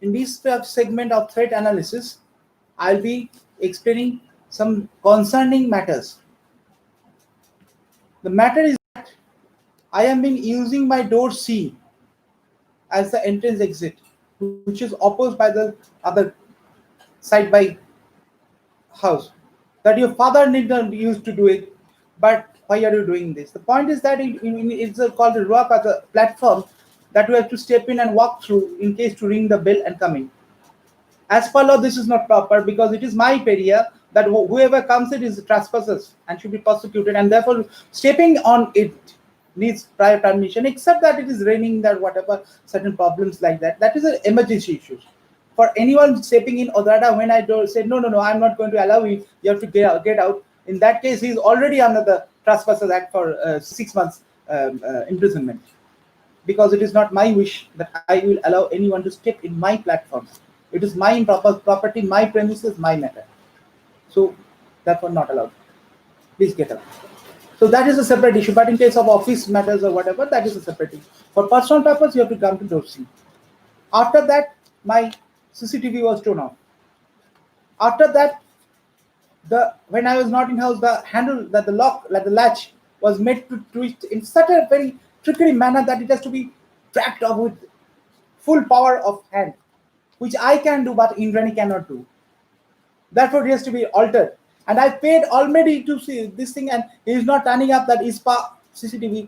In this segment of threat analysis, I'll be explaining some concerning matters. The matter is that I have been using my door C as the entrance exit, which is opposed by the other side by house. That your father need not used to do it, but why are you doing this? The point is that it's called a rope as a platform that we have to step in and walk through in case to ring the bell and come in. As per law, this is not proper because it is my area that whoever comes in is trespassers and should be prosecuted, and therefore stepping on it needs prior permission. Except that it is raining, that whatever certain problems like that, that is an emergency issue. For anyone stepping in Odrada, when I say no, I'm not going to allow you. You have to get out. In that case, he is already under the Trespassers Act for 6 months imprisonment, because it is not my wish that I will allow anyone to step in my platforms. It is my property, my premises, my matter. So, therefore, not allowed. Please get out. So that is a separate issue. But in case of office matters or whatever, that is a separate issue. For personal purpose, you have to come to door C. After that, my CCTV was turned off. After that, when I was not in house, the handle, that the lock, like the latch, was made to twist in such a very trickery manner that it has to be tracked off with full power of hand, which I can do, but Indrani cannot do. Therefore, it has to be altered. And I paid already to see this thing, and he is not turning up that ISPA CCTV,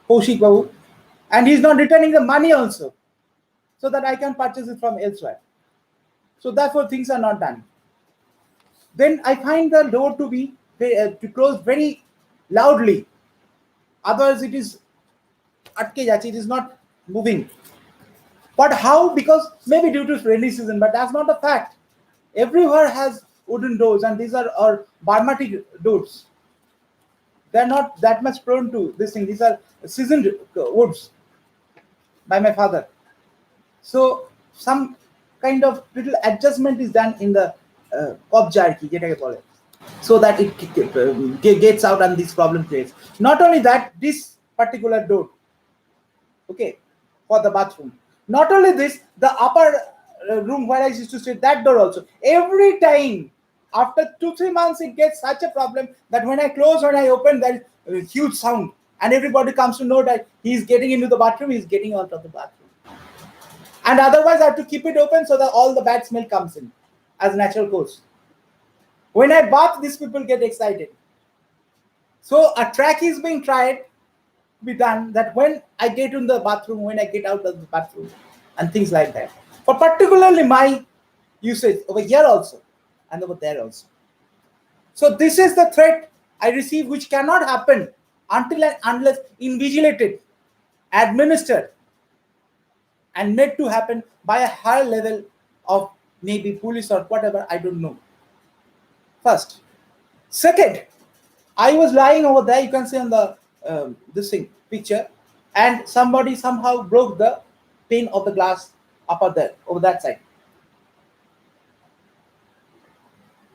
Kaushik Babu, and he is not returning the money also, so that I can purchase it from elsewhere. So therefore, things are not done. Then I find the door to be to close very loudly. Otherwise, it is atke jache, it is not moving. But how? Because maybe due to rainy season, but that's not a fact. Everywhere has wooden doors, and these are Barmatic doors. They're not that much prone to this thing. These are seasoned woods by my father. So some kind of little adjustment is done in the kobja, so that it gets out and this problem creates. Not only that, this particular door, okay, for the bathroom. Not only this, the upper room where I used to sit, that door also. Every time, after 2-3 months, it gets such a problem that when I close, when I open, there is a huge sound. And everybody comes to know that he's getting into the bathroom, he's getting out of the bathroom. And otherwise, I have to keep it open so that all the bad smell comes in as a natural course. When I bath, these people get excited. So a track is being tried to be done that when I get in the bathroom, when I get out of the bathroom, and things like that. For particularly my usage over here also and over there also. So this is the threat I receive, which cannot happen until and unless invigilated, administered, and made to happen by a higher level of maybe police or whatever, I don't know. First. Second, I was lying over there, you can see on the this thing picture, and somebody somehow broke the pane of the glass upper there, over that side.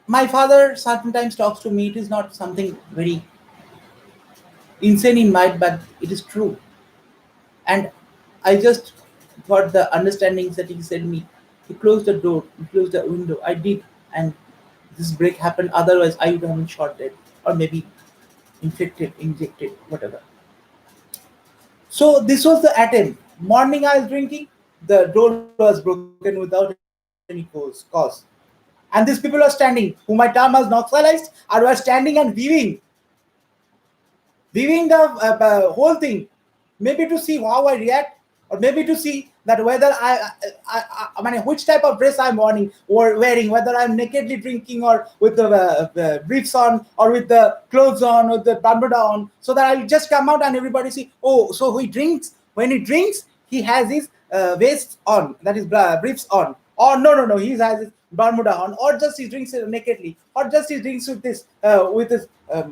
My father sometimes talks to me, it is not something very insane in mind, but it is true. And I just got the understandings that he said me, he closed the door, he closed the window. I did, and this break happened. Otherwise, I would have been shot dead, or maybe infected, injected, whatever. So this was the attempt. Morning I was drinking, the door was broken without any cause. And these people are standing, who my term was noxalized, are were standing and viewing the whole thing, maybe to see how I react, or maybe to see that whether I mean, which type of dress I'm wearing, whether I'm nakedly drinking or with the briefs on, or with the clothes on, with the Bermuda on, so that I'll just come out and everybody see, oh, so he drinks. When he drinks, he has his waist on, that is briefs on, or no, he has his Bermuda on, or just he drinks nakedly, or just he drinks with this with his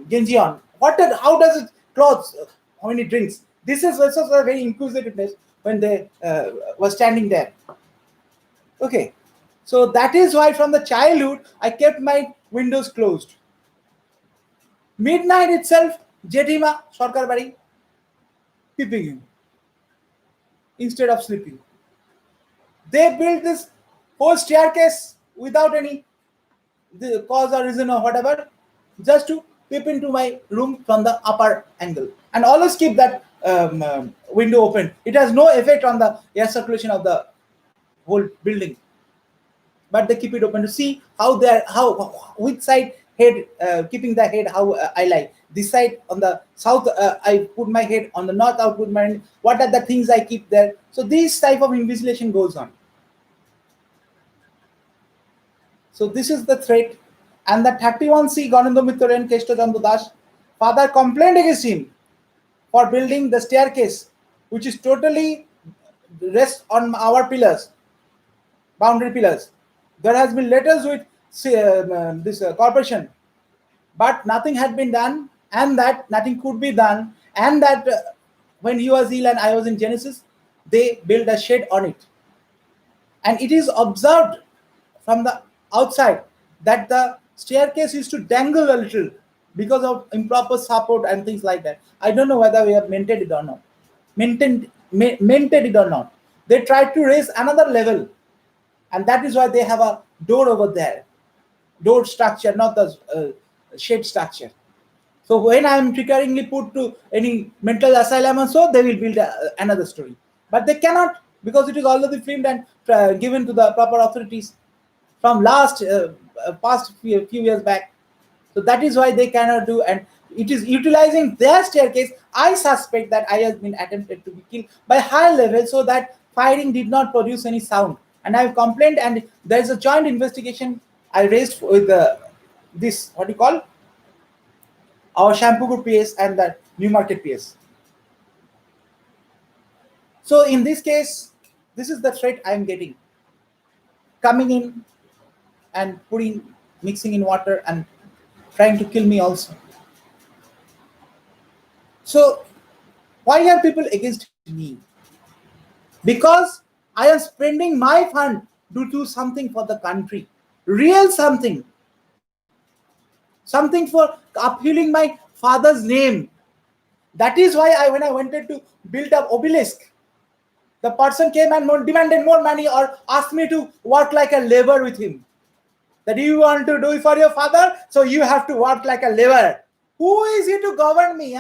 Genji on. How does it clothes when he drinks? This is also a very inquisitiveness when they were standing there. Okay, so that is why from the childhood I kept my windows closed. Midnight itself, Jetima Sarkar Bari peeping in instead of sleeping. They built this whole staircase without any the cause or reason or whatever, just to peep into my room from the upper angle, and always keep that window open. It has no effect on the air circulation of the whole building, but they keep it open to see how they are, how which side head, keeping the head how I like. This side on the south, I put my head on the north. I put my, what are the things I keep there. So this type of invigilation goes on. So this is the threat. And the 31C Ganendra Mitra and Keshto Chandra Das father complained against him for building the staircase, which is totally rest on our pillars, boundary pillars. There has been letters with this corporation, but nothing had been done, and that nothing could be done, and that when he was ill and I was in Genesis, they built a shed on it. And it is observed from the outside that the staircase used to dangle a little because of improper support and things like that. I don't know whether we have maintained it or not. Maintained it or not. They tried to raise another level, and that is why they have a door over there. Door structure, not the shade structure. So when I am triggeringly put to any mental asylum and so, they will build another story. But they cannot, because it is already filmed and given to the proper authorities from past few years back. So that is why they cannot do, and it is utilizing their staircase. I suspect that I has been attempted to be killed by high level, so that firing did not produce any sound. And I have complained, and there is a joint investigation I raised with this, what do you call, our Shampoo PS and the Newmarket PS. So in this case, this is the threat I am getting, coming in and mixing in water and trying to kill me also. So why are people against me? Because I am spending my fund to do something for the country, real something for uphealing my father's name. That is why when I wanted to build an obelisk, the person came and demanded more money or asked me to work like a labor with him. That you want to do it for your father, so you have to work like a laborer. Who is he to govern me?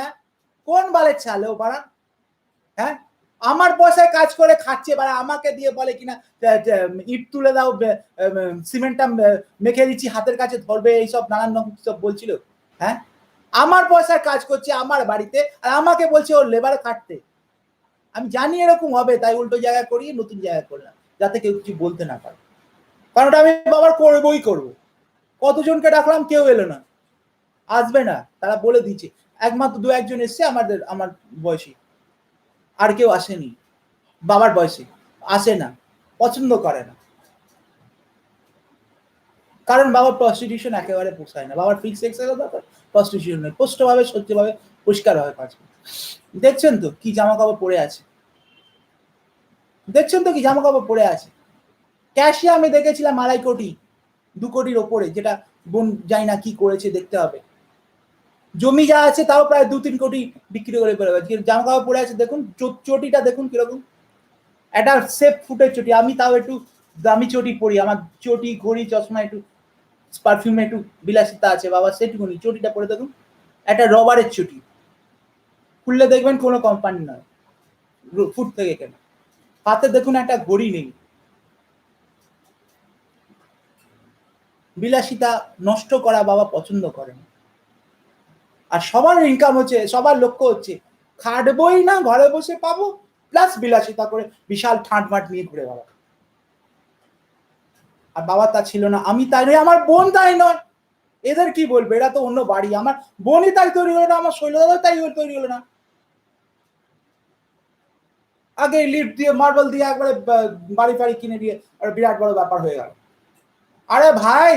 কোন বালে চালে ও পাড়া? হ্যাঁ, আমার পয়সায় কাজ করে খাচ্ছে, বাড়া আমাকে দিয়ে বলে কিনা ইট তুলে দাও, সিমেন্টটা মেখে দিচ্ছি, হাতের কাছে ধরবে, এইসব নানান রকম সব বলছিল। হ্যাঁ, আমার পয়সায় কাজ করছে আমার বাড়িতে, আর আমাকে বলছে ওর লেবারে খাটতে। আমি জানি এরকম হবে, তাই উল্টো জায়গা করি, নতুন জায়গা করলাম, যাতে কেউ কিছু বলতে না পারে। কারণ আমি বাবার করবই করব। কতজনকে ডাকলাম, কেউ এলো না, আসবে না, তারা বলে দিচ্ছে। একমাত্র দু একজন এসছে আমার বয়সী, আর কেউ আসেনি বাবার বয়সে, আসে না, পছন্দ করে না। কারণ বাবার প্রস্টিটিউশন একেবারে পোষায় না, বাবার ফিক্স এক্সের দরকার, প্রস্টিটিউশন নয়, স্পষ্টভাবে সত্যভাবে পরিষ্কারভাবে কাজ করে। দেখছেন তো কি জামা কাপড় পরে আছে, দেখছেন তো কি জামা কাপড় পরে আছে। ক্যাশে আমি দেখেছিলাম 2.5 কোটি 2 কোটির ওপরে, যেটা বোন যাই না কি করেছে, দেখতে হবে। জমি যা আছে তাও প্রায় 2-3 কোটি বিক্রি করে জামা কাপড় পরে আছে। দেখুন চটিটা দেখুন কিরকম, একটা সেফ ফুটের চটি। আমি তাও একটু দামি চটি পরি, আমার চটি ঘড়ি চশমা একটু পারফিউমে একটু বিলাসিতা আছে বাবা, সেটুকুনি। চটিটা পরে দেখুন, একটা রবারের চটি, খুললে দেখবেন কোনো কোম্পানি নয়, ফুট থেকে কেন। হাতে দেখুন একটা ঘড়ি নেই। বিলাসিতা নষ্ট করা বাবা পছন্দ করেন। আর সবার ইনকাম হচ্ছে, সবার লক্ষ্য হচ্ছে খাটবই না, ঘরে বসে পাবো, প্লাস বিলাসিতা করে বিশাল ঠাঁটমাট নিয়ে ঘুরে বাবা। আর বাবা তা ছিল না, আমি তাই নয়, আমার বোন তাই নয়। এদের কি বলবে, এরা তো অন্য বাড়ি। আমার বোনই তাই তৈরি হলো না, আমার শৈলদাদা তাই তৈরি হলো না। আগে লিফট দিয়ে মার্বেল দিয়ে একবারে বাড়ি ফাড়ি কিনে দিয়ে আর বিরাট বড় ব্যাপার হয়ে গেল। আরে ভাই,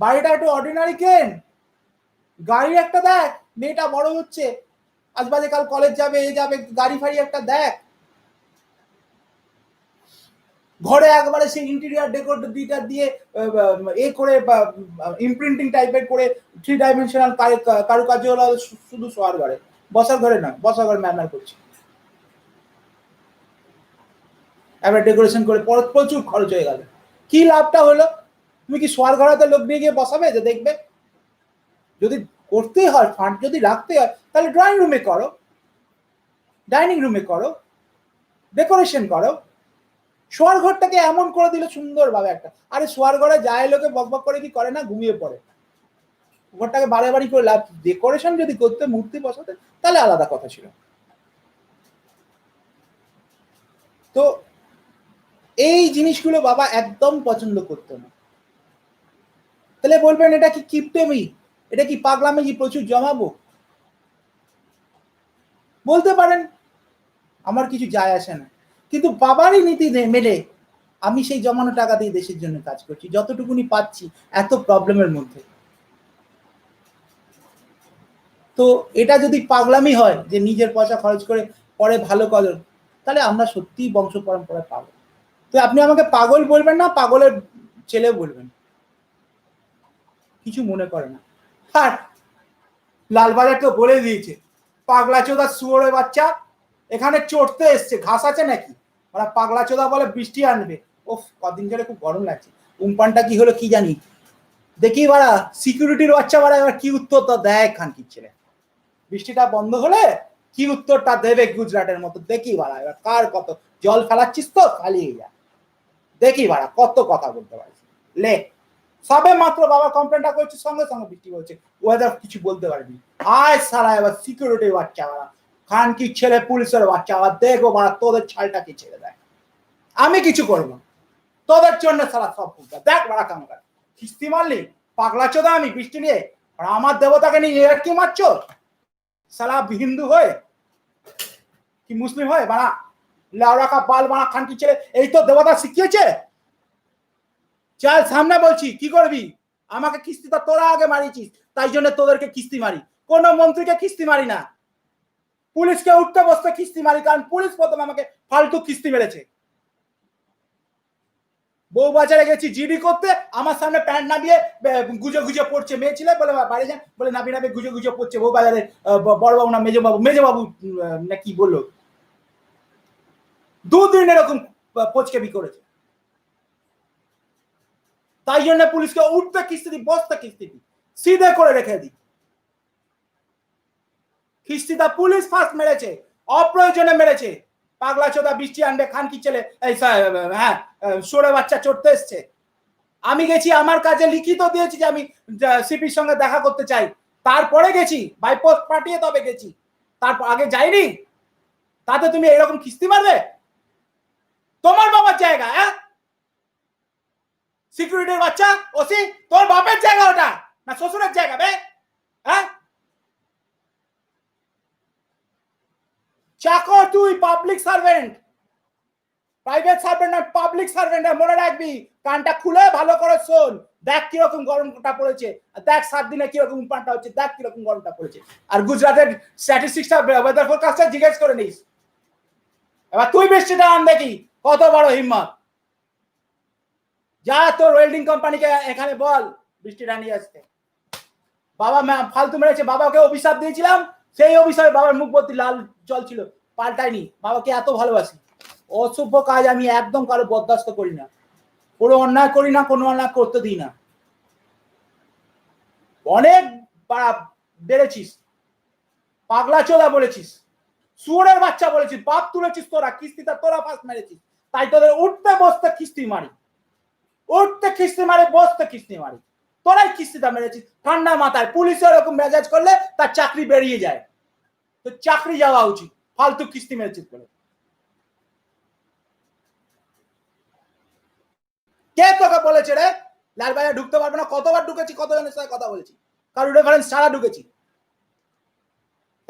বাড়িটা একটু অর্ডিনারি কেন, গাড়ি একটা দেখ, মেয়েটা বড় হচ্ছে, আজ বাজে কাল কলেজ যাবে, এ যাবে, গাড়ি ফাড়ি একটা দেখ। ঘরে একবারে সেই ইন্টেরিয়ার ডেকোর দিয়ে এ করে ইমপ্রিন্টিং টাইপের করে 3 ডাইমেনশনাল কারুকার্য হলো শুধু শোয়ার ঘরে, বসার ঘরে না, বসার ঘরে ম্যানার করছে। এবার ডেকোরেশন করে প্রচুর খরচ হয়ে গেল। কি লাভটা হলো? তুমি কি শোয়ার ঘরেতে লোক নিয়ে গিয়ে বসাবে যে দেখবে? যদি করতেই হয়, ফান্ড যদি রাখতে হয়, তাহলে ড্রয়িং রুমে করো, ডাইনিং রুমে করো, ডেকোরেশন করো। শোয়ার ঘরটাকে এমন করে দিল সুন্দরভাবে একটা, আরে শোয়ার ঘরে যায় লোকে বকবক করে কি করে না, ঘুমিয়ে পড়ে। ঘরটাকে বাড়াবাড়ি করে লাভ, ডেকোরেশন যদি করতে, মূর্তি বসাতে, তাহলে আলাদা কথা ছিল। তো এই জিনিসগুলো বাবা একদম পছন্দ করতো না। তাহলে বলবেন এটা কি কিপটেমি, এটা কি পাগলামি, কি প্রচুর জমাবো? বলতে পারেন, আমার কিছু যায় আসে না। কিন্তু বাবারই নীতি মেনে আমি সেই জমানো টাকা দিয়ে দেশের জন্য কাজ করছি, যতটুকুনি পাচ্ছি এত প্রবলেমের মধ্যে। তো এটা যদি পাগলামি হয় যে নিজের পয়সা খরচ করে পরে ভালো করেন, তাহলে আমরা সত্যিই বংশ পরম্পরায় পাবো। তো আপনি আমাকে পাগল বলবেন না, পাগলের ছেলে বলবেন, কিছু মনে করে না। আর লালবাজার তো বলে দিয়েছে, পাগলা চোদা শুয়োরের বাচ্চা এখানে চড়তে এসছে, ঘাস আছে নাকি? ওরা পাগলা চোদা বলে বৃষ্টি আনবে। ওফ, কদিন ধরে খুব গরম লাগছে। উম্পানটা কি হলো কি জানি। দেখি বাড়া সিকিউরিটির বাচ্চা বাড়া এবার কি উত্তরটা দেয় খানকির ছেলে। বৃষ্টিটা বন্ধ হলে কি উত্তরটা দেবে গুজরাটের মতো, দেখি বাড়া এবার কার কত জল ফেলাচ্ছিস তো খালিয়ে যা, দেখি বাড়া কত কথা বলতে পারিস। লে, সবে মাত্র বাবা কমপ্লেনটা করছে, সঙ্গে সঙ্গে বৃষ্টি হচ্ছে, ওয়েদার কিছু বলতে পারবি। আয় সারা এবার সিকিউরিটির বাচ্চা বাড়া, খানকির ছেলে, পুলিশের বাচ্চা, আবার দেখবো বাড়া তোদের ছালটা কি ছেড়ে দেয়। আমি কিছু করবো তোদের জন্য সারা সব ফুলটা দেখ বাড়া কামকার। কিস্তি মারলি পাগলা চোদা আমি বৃষ্টি নিয়ে, আর আমার দেবতাকে নিয়ে এর কি মারছো? সালা হিন্দু হয়ে কি মুসলিম হয় বাড়া, লাউড়া কা বাল বাড়া খানকির ছেলে, এই তো দেবতা শিখিয়েছে। চল সামনে বলছি, কি করবি? আমাকে কিস্তিটা তোরা আগে মারিছিস, তাই জন্য তোদেরকে কিস্তি মারি। কোন মন্ত্রীকে কিস্তি মারি না, পুলিশকে উঠতে বসতে কিস্তি মারি, কারণ পুলিশ প্রথম আমাকে ফালতু কিস্তি মেরেছে। বউ বাজারে গেছি জিডি করতে, আমার সামনে প্যান্ট না দিয়ে গুজে গুজে পড়ছে, মেয়ে ছিল বলে বাড়ি যান, বলে নাবি নাবি গুজে গুজে পড়ছে বউ বাজারে। বড়বাবু না মেজবাবু না কি বললো, দুদিন এরকম পোচকেবি করেছে। তাই জন্য পুলিশকে উঠতে কিস্তি দিই, বসতে কিস্তি দিই, সিধে করে রেখে দিই। কিস্তিটা পুলিশ ফার্স্ট মেরেছে, অপ্রয়োজনে মেরেছে। পাগলা চোদা বৃষ্টি আনবে খানকি ছেলে, এই হ্যাঁ সরে বাচ্চা চড়তে এসছে। আমি গেছি, আমার কাজে লিখিত দিয়েছি যে আমি সিপির সঙ্গে দেখা করতে চাই, তারপরে গেছি, বাই পোস্ট পাঠিয়ে তবে গেছি, তারপর আগে যাইনি। তাতে তুমি এরকম কিস্তি মারবে? তোমার বাবার জায়গা, হ্যাঁ সিকিউরিটির বাচ্চা, ওসি তোর বাপের জায়গা ওটা, না শ্বশুরের জায়গা বে? হ্যাঁ চাকর তুই, পাবলিক সার্ভেন্ট, প্রাইভেট সার্ভেন্ট না, পাবলিক সার্ভেন্ট। মনে রাখবি, কানটা খুলে ভালো করে শোন। দেখ কিরকম গরমটা পড়েছে, দেখ 7 দিনে কিরকম পানটা হচ্ছে, দেখ কিরকম গরমটা পড়েছে। আর গুজরাটের স্ট্যাটিস্টিক্সটা, ওয়েদার ফোরকাস্টটা জিজ্ঞেস করে নিস। এবার তুই বৃষ্টিটা আন দেখি, কত বড় হিম্মত। যা তোর ওয়েল্ডিং কোম্পানিকে এখানে বল বৃষ্টিটা নিয়ে আসতে। বাবা ফালতু মেরেছে, বাবাকে অভিশাপ দিয়েছিলাম, সেই অভিশাপে বাবার মুখ ভর্তি লাল জল ছিল, পাল্টায়নি। বাবাকে এত ভালোবাসি, অসভ্য কাজ আমি একদম কারো বরদাস্ত করি না, কোনো অন্যায় করি না, কোনো অন্যায় করতে দিই না। অনেক বেড়েছিস, পাগলা চোদা বলেছিস, শুয়োরের বাচ্চা বলেছিস, বাপ তুলেছিস তোরা, কিস্তিটা তোরা ফার্স্ট মেরেছিস, তাই তোদের উঠতে বসতে কিস্তি মারি, উঠতে কিস্তি মারি, বসতে কিস্তি মারি। তোরাই কিস্তিটা মেরেছিস ঠান্ডা মাথায়। পুলিশে এরকম মেজাজ করলে তার চাকরি বেরিয়ে যায়, তো চাকরি যাওয়া উচিত, ফালতু কিস্তি মেরেছিস বলে। কে তোকে বলেছে রে লালবাজারে ঢুকতে পারবে না? কতবার ঢুকেছি, কতজনের সাথে কথা বলেছি, কারোর রেফারেন্স ছাড়া ঢুকেছি।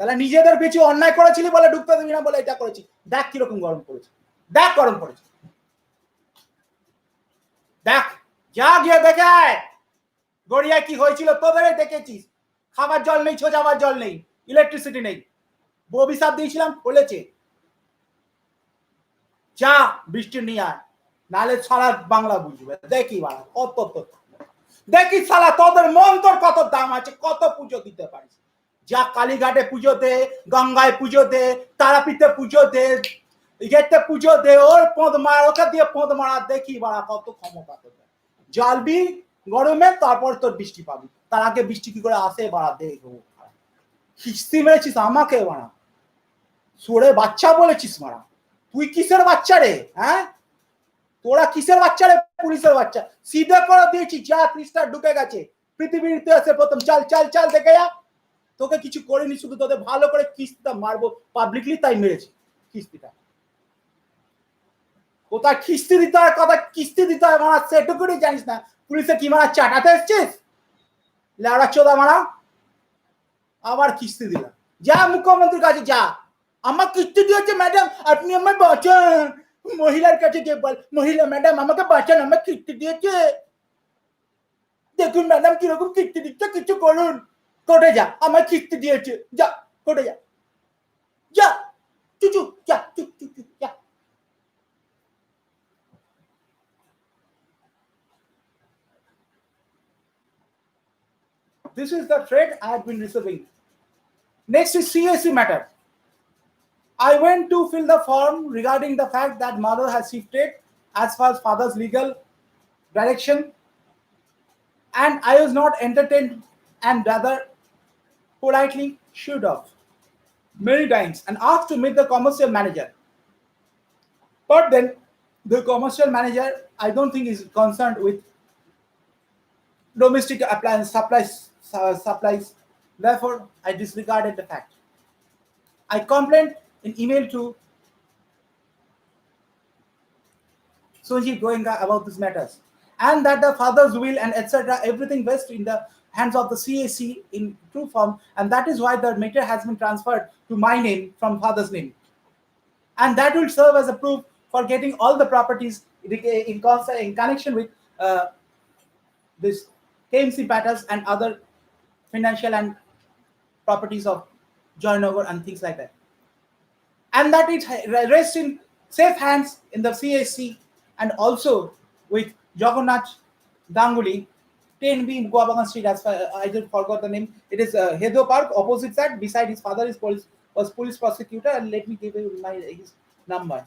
তাহলে নিজেদের পিছু অন্যায় করেছিলি বলে ঢুকতে দিবি না বলে এটা করেছি। দেখ কিরকম গরম পড়েছে, দেখ গরম পড়েছে, দেখ, যা গিয়ে দেখে আয় গড়িয়ায় কি হয়েছিল। তোদের দেখেছিস, খাবার জল নেই, ছোঁচাবার জল নেই, ইলেকট্রিসিটি নেই, অভিশাপ দিয়েছিলাম বলেছে। যা বৃষ্টি নিয়ে আয়, নালে সারা বাংলা বুঝবে। দেখি বাড়া কত, দেখি সালা তোদের মন তোর কত দাম আছে, কত পুজো দিতে পারিস। যা কালীঘাটে পুজো দে, গঙ্গায় পুজো দে, তারাপীঠে পুজো দে, গেটে পুজো দে, ওর পোঁদ মার, ওকে দিয়ে পোঁদ মারা, দেখি বাড়া কত ক্ষমতা তোদের। জ্বালবি গরমে, তারপর তোর বৃষ্টি পাবি, তার আগে বৃষ্টি কি করে আসে বাড়া দেখবো। কিস্তি মেরেছিস আমাকে বাড়া, সরে বাচ্চা বলেছিস মারা, তুই কিসের বাচ্চা রে? হ্যাঁ, তোরা কিসের বাচ্চা রে? পুলিশের বাচ্চা। সিধে করে দিয়েছি, যা ক্রিস্টার ঢুকে গেছে পৃথিবীর ইতিহাসে প্রথম, চাল চাল চাল দেখে যা। তোকে কিছু করিনি, শুধু তোদের ভালো করে কিস্তিটা মারবো পাবলিকলি, তাই মেরেছি কিস্তিটা। কোথায় কিস্তি দিতে হয়, কথা কিস্তি দিতে হয় মারা, সেটুকুনি জানিস না। পুলিশে কি মারা চাটাতে এসছিস? লেওড়া চোদা মারা, আবার কিস্তি দিলাম। যা মুখ্যমন্ত্রীর কাছে যা, আমার কিস্তি দিয়েছে ম্যাডাম, আপনি আমায় বাঁচান। মহিলার কাছে যে বল, মহিলা ম্যাডাম আমাকে বাঁচান, আমার কিস্তি দিয়েছে, দেখুন ম্যাডাম কিরকম কিস্তি দিচ্ছে, কিছু করুন। কোর্টে যা, আমার কিস্তি দিয়েছে, যা কোর্টে যা, যা চুচু, যা চুপ চুপ চুপ যা। This is the threat I have been receiving. Next is CSC matter. I went to fill the form regarding the fact that mother has shifted as far as father's legal direction, and I was not entertained and rather politely shooed off many times and asked to meet the commercial manager. But then the commercial manager, I don't think, is concerned with domestic appliance supplies. Therefore, I disregarded the fact. I complained in email to Sonji Goenka about these matters, and that the father's will and etc. everything rests in the hands of the CAC in true form, and that is why the matter has been transferred to my name from father's name, and that will serve as a proof for getting all the properties in connection with this KMC matters and other financial and properties of Joynagar and things like that, and that it rests in safe hands in the CAC and also with Jagannath Ganguly, 10B Guabagan Street. As far, I just forgot the name. It is Hedo Park, opposite side. Beside his father is was police prosecutor, and let me give you his number.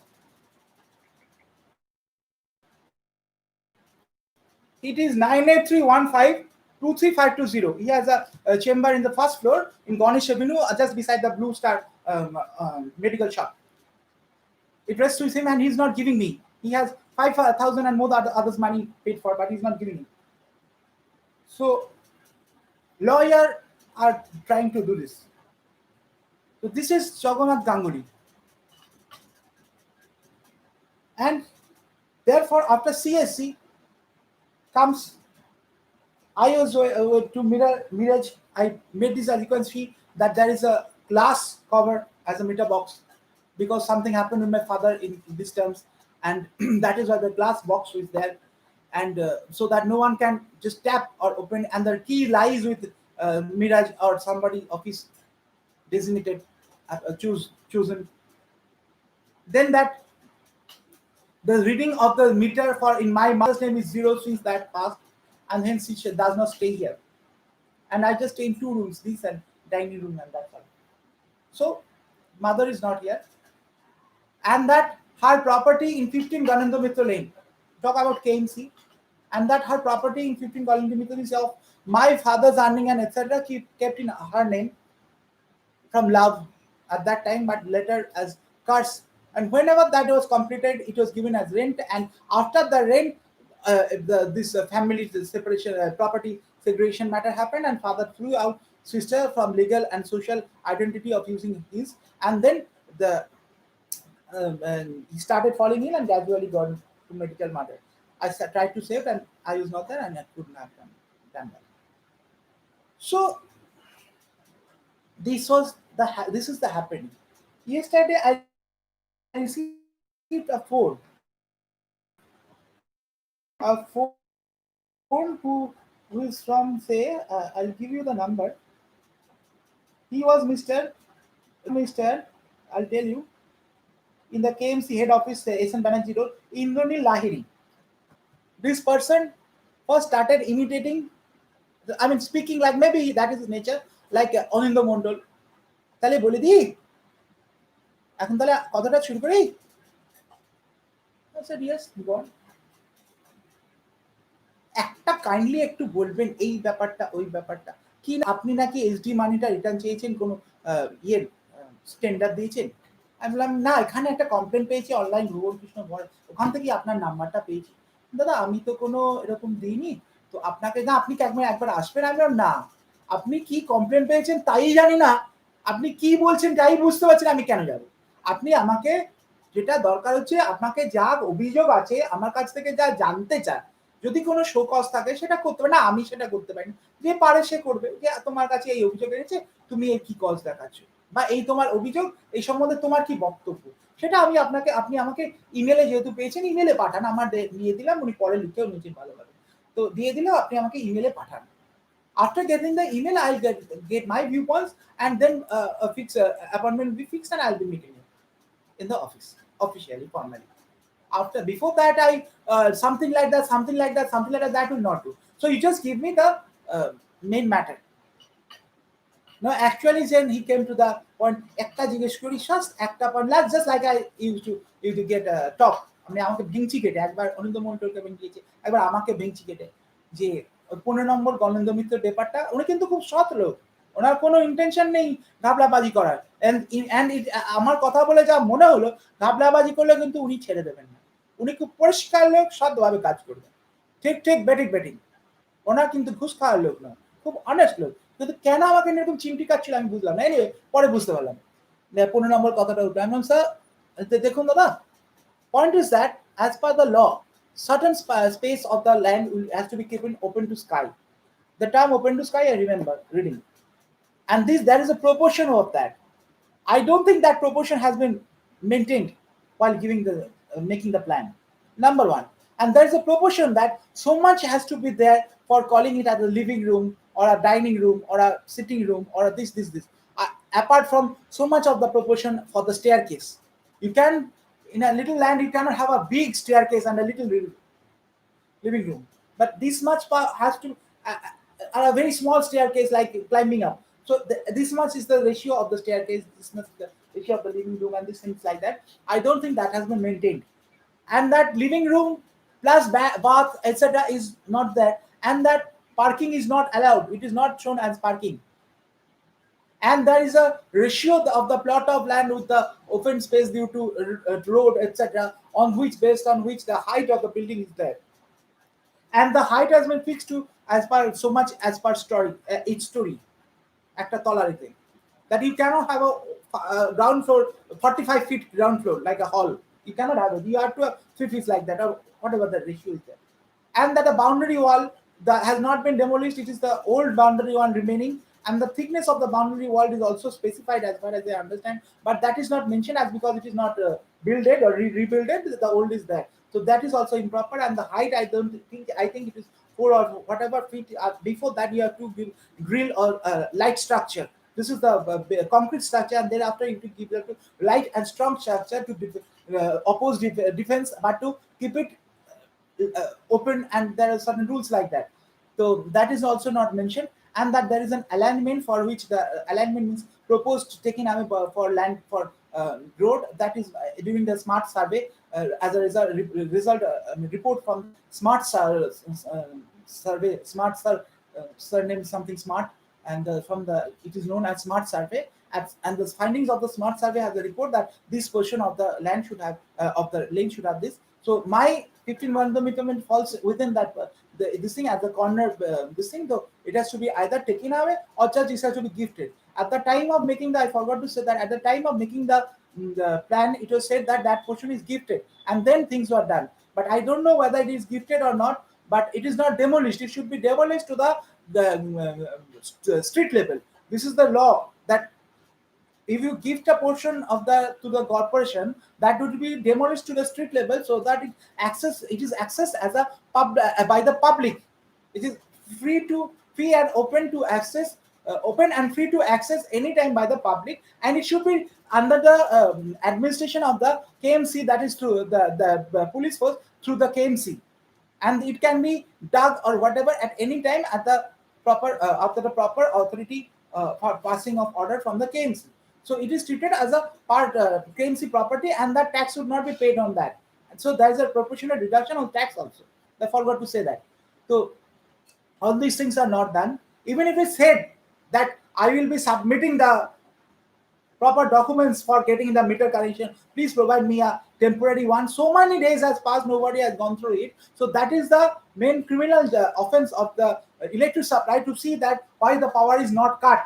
It is 98315 23520. He has a chamber in the first floor in Ganesh Avenue, just beside the Blue Star medical shop. It rests with him, and he's not giving me. He has 5,000 and more others money paid for, but he's not giving me. So, lawyer are trying to do this. So this is Jagannath Ganguly, and therefore after CSC comes I was to Mirage. I made this sequence fee that there is a glass cover as a meter box because something happened with my father in these terms, and that is why the glass box is there, and so that no one can just tap or open, and the key lies with Mirage or somebody of his designated chosen. Then that the reading of the meter for in my mother's name is zero since that past, and hence she does not stay here. And I just stay in two rooms, this and dining room, and that's all. So mother is not here, and that her property in 15 Gananda Mitra Lane. Talk about KMC, and that her property in 15 Gananda Mitra is of my father's earning and etc. Kept in her name from love at that time, but later as curse. And whenever that was completed, it was given as rent. And after the rent, this family separation, property segregation matter happened, and father threw out sister from legal and social identity of using his, and then the and he started falling in and gradually got to medical matter. I tried to save, and I was not there, and I couldn't have done that. So this is the happening. Yesterday I received a phone who is from say I'll give you the number. He was Mr. I'll tell you in the KMC head office, SN Banerjee Road, Indranil Lahiri. This person first started imitating, I mean speaking like maybe that is his nature, like Anindo Mondol. তাহলে বলে দি এখন তাহলে কথাটা শুরু করি I said, yes, go on. একটা kindly একটু বলবেন এই ব্যাপারটা ওই ব্যাপারটা কি না, আপনি নাকি এসডি মানিটা রিটার্ন চেয়েছেন কোনো ইয়ের স্ট্যান্ডার্ড দিয়েছেন? আমি বললাম না, এখানে একটা কমপ্লেন পেয়েছি অনলাইন ভুবন কৃষ্ণ ভয়, ওখান থেকে আপনার নাম্বারটা পেয়েছি। দাদা আমি তো কোনো এরকম দিইনি, তো আপনাকে না, আপনি কি একবার একবার আসবেন? আমি বললাম না, আপনি কি কমপ্লেন পেয়েছেন তাই জানি না, আপনি কি বলছেন তাই বুঝতে পারছেন, আমি কেন যাব? আপনি আমাকে যেটা দরকার হচ্ছে, আপনাকে যা অভিযোগ আছে আমার কাছ থেকে যা জানতে চান, যদি কোনো শোকজ থাকে সেটা করতে পারে না, আমি সেটা করতে পারি না। যে পারে সে করবে, যে তোমার কাছে এই অভিযোগ এনেছে, তুমি এই কি কজ দেখাচ্ছ, বা এই তোমার অভিযোগ, এই সম্বন্ধে তোমার কি বক্তব্য, সেটা আমি আপনাকে, আপনি আমাকে ইমেলে যেহেতু পেয়েছেন ইমেলে পাঠান, আমার দিয়ে দিলাম, উনি পরে লিখেও নিয়েছেন ভালোভাবে, তো দিয়ে দিলেও আপনি আমাকে ইমেলে পাঠান। After getting the email, I'll get my viewpoints, and then a fix appointment will be fixed, and I'll be meeting you in the office officially, formally. After before that, I something like that, something like that, something like that, that will not do. So you just give me the main matter. No, actually, then he came to the point. একটা জিজ্ঞেস করি, just একটা point. Let's just like I used to get talk. মানে আমাকে ভেঙচি কেটে একবার অনিন্দ মন্ডলকে ভেঙচিয়েছে, একবার আমাকে ভেঙচি কেটে, যে 15 নম্বর গণেন্দ্র মিত্র ব্যাপারটা, উনি কিন্তু খুব সৎ লোক, ওনার কোনো ইন্টেনশন নেই ঘাবলাবাজি করার, এন্ড আমার কথা বলে যা মনে হলো, ঘাবলাবাজি করলে কিন্তু উনি ছেড়ে দেবেন না, উনি খুব পরিষ্কার লোক, সৎভাবে কাজ করবেন, ঠিক ঠিক বেটিং বেটিং, ওনার কিন্তু ঘুষ খাওয়ার লোক না, খুব অনেস্ট লোক। কিন্তু কেন আমাকে এরকম চিমটি কাটছিল আমি বুঝলাম না, এনিওয়ে পরে বুঝতে পারলাম। 15 নম্বর কথাটা উঠলো, আমি স্যার দেখুন দাদা, point is that as per the law, certain space of the land has to be kept open to sky. The term open to sky I remember reading, and this there is a proportion of that. I don't think that proportion has been maintained while giving the making the plan. Number one, and there is a proportion that so much has to be there for calling it as a living room or a dining room or a sitting room or a this. Apart from so much of the proportion for the staircase, you can, in a little land you cannot have a big staircase and a little living room. But this much has to, a very small staircase like climbing up. So this much is the ratio of the staircase, this much is the ratio of the living room, and these things like that. I don't think that has been maintained. And that living room plus bath, etc., is not there. And that parking is not allowed. It is not shown as parking. And there is a ratio of the plot of land with the open space due to road, etc., on which, based on which the height of the building is there, and the height has been fixed to as per so much as per story, each story একটা তলারিতে, that you cannot have a ground floor 45 feet ground floor like a hall, you cannot have it, you have to have 3 feet like that, or whatever the ratio is there. And that the boundary wall that has not been demolished, it is the old boundary wall remaining, and the thickness of the boundary wall is also specified as far as I understand, but that is not mentioned as because it is not builded or rebuilded, the old is there, so that is also improper. And the height, I don't think, I think it is 4 or whatever feet, before that you have to give grill or light structure. This is the concrete structure, and thereafter you have to give the light and strong structure to oppose defense, but to keep it open, and there are certain rules like that. So that is also not mentioned, and that there is an alignment for which the alignment means proposed taking away for land for road, that is during the smart survey, as a report from smart survey, surname something smart, and from the, it is known as smart survey, and the findings of the smart survey has a report that this portion of the land should have of the lane should have this. So my 15 1 falls within that this thing at the corner, this thing, though it has to be either taken away or just it has to be gifted. At the time of making the, I forgot to say that at the time of making the plan, it was said that that portion is gifted, and then things were done. But I don't know whether it is gifted or not. But it is not demolished. It should be demolished to the street level. This is the law, that if you gift a portion of the to the corporation, that would be demolished to the street level, so that it is accessed as a by the public. It is free and open to access, open and free to access anytime by the public, and it should be under the administration of the KMC, that is through the police force, through the KMC, and it can be dug or whatever at any time at the proper after the proper authority for passing of order from the KMC. So it is treated as a part KMC property, and that tax would not be paid on that. So there's a proportionate reduction on tax also. I forgot to say that. So all these things are not done. Even if it's said that I will be submitting the proper documents for getting the meter connection, please provide me a temporary one. So many days has passed, nobody has gone through it. So that is the main criminal offense of the electric supply, to see that why the power is not cut.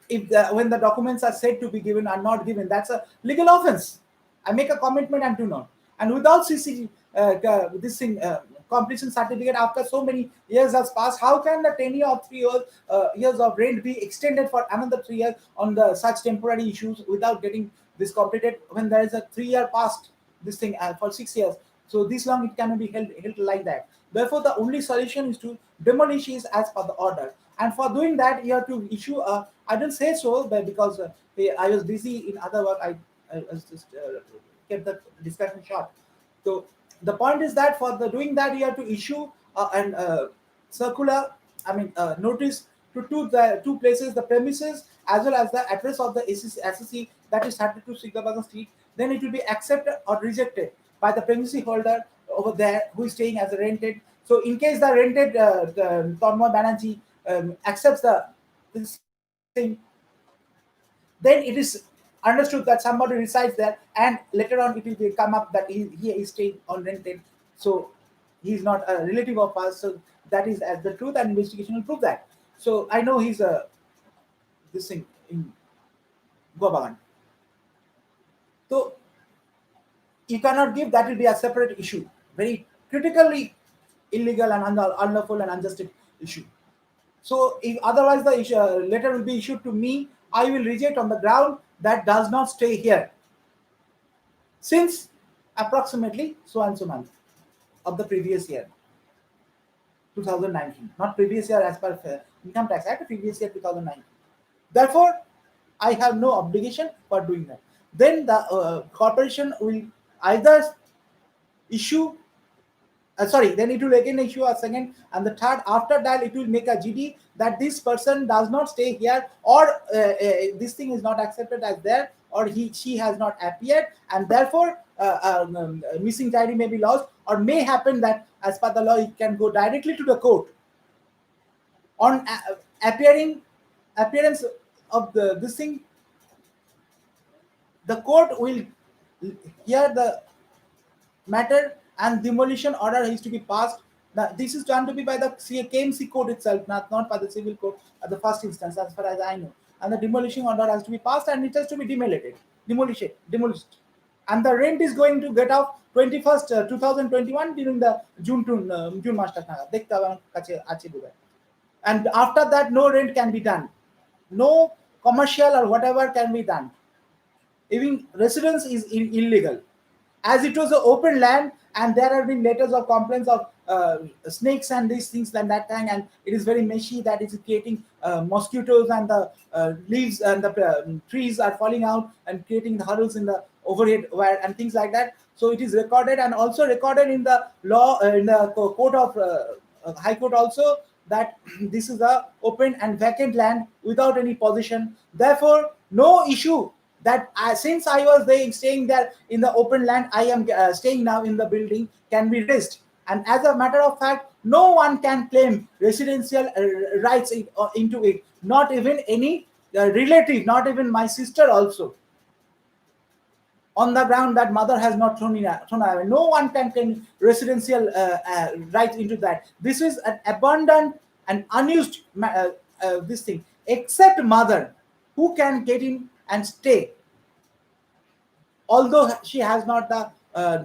If when the documents are said to be given are not given, that's a legal offense. I make a commitment and do not. And without CC, this thing, completion certificate after so many years has passed, how can the tenure of 3 years, years of rent be extended for another 3 years on the such temporary issues without getting this completed, when there is a 3 year past this thing for 6 years? So this long it cannot be held like that. Therefore, the only solution is to demolish it as per the order. And for doing that, you have to issue a. I didn't say so, but because I was busy in other work, I was just kept the discussion short. So the point is that for the doing that, you have to issue an circular. I mean, notice to the two places, the premises as well as the address of the SSC, that is 32 Siglabagan Street. Then it will be accepted or rejected by the premises holder over there who is staying as a rented. So in case the rented the Tanmoy Banerjee accepts the this thing, then it is understood that somebody resides there, and later on it will be come up that he is staying on rented. So he is not a relative of us. So that is the truth, and investigation will prove that. So I know he's a this thing in Gobagan. So you cannot give, that will be a separate issue, very critically illegal and unlawful and unjust issue. So if otherwise the issue, letter will be issued to me, I will reject on the ground that does not stay here since approximately so and so month of the previous year, 2019, not previous year as per income tax act, previous year 2019. Therefore, I have no obligation for doing that. Then the corporation will either issue sorry, then it will again issue a second and the third. After that, it will make a GD that this person does not stay here, or this thing is not accepted as there, or she has not appeared, and therefore missing diary may be lost, or may happen that as per the law it can go directly to the court on appearing appearance of the this thing. The court will hear the matter, and demolition order is to be passed. This is done to be by the KMC code itself, not by the civil code at the first instance, as far as I know. And the demolition order has to be passed, and it has to be demolished. And the rent is going to get off 21st 2021 during the June master. And after that, no rent can be done, no commercial or whatever can be done. Even residence is illegal, as it was an open land, and there have been letters of complaints of snakes and these things and that time, and it is very meshy, that is creating mosquitoes, and the leaves and the trees are falling out and creating the hurdles in the overhead wire and things like that. So it is recorded, and also recorded in the law in the court of high court also, that this is a open and vacant land without any possession. Therefore, no issue that since I was there staying there in the open land, I am staying now in the building, can be raised. And as a matter of fact, no one can claim residential rights into it, not even any relative, not even my sister also, on the ground that mother has not thrown away. No one can claim residential rights into that. This is an abundant and unused this thing, except mother, who can get in and stay, although she has not the